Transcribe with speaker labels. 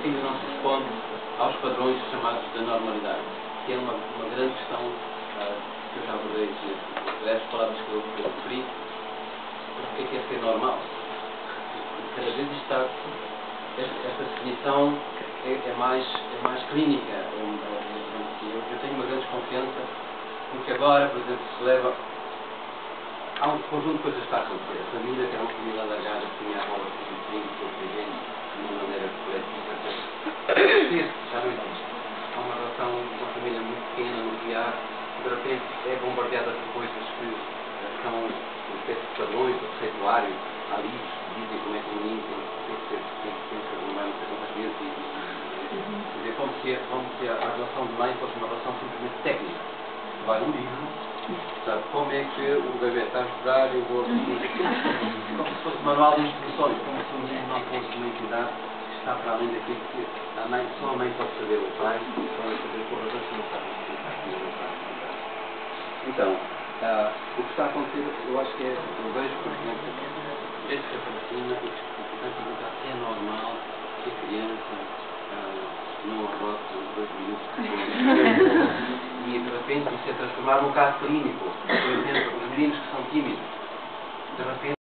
Speaker 1: filho não se responde aos padrões chamados da normalidade, que é uma grande questão que eu já abordei nas palavras que eu referi. O que é ser normal? Cada vez está, esta definição é mais clínica. Eu tenho uma grande desconfiança, porque agora, por exemplo, se leva. Há um conjunto de coisas que está a acontecer. A família, que era uma família alargada, que tinha a bola de 30 ou 30, de uma maneira coletiva, já não existe. Há uma relação, uma família muito pequena, nuclear, que de repente é bombardeada por coisas que são uma espécie de padrões, de receituário. Há livros que dizem como é que o menino tem que ser não sei quantas vezes. Quer dizer, como se a relação de mãe fosse uma relação simplesmente técnica. Vai um livro, sabe como é que o bebê está a chorar, eu vou como se fosse um manual de instruções, como se o menino não fosse uma entidade que está para além daquilo que só a mãe pode saber, o pai pode saber por razões que não sabe explicar. Então, o que está a acontecer, eu acho que eu vejo, por exemplo, gente que aproxima e que está a perguntar se é normal que a criança não arrote 2 minutos depois. E de repente isso é transformado num caso clínico. Por exemplo, os meninos que são tímidos, de repente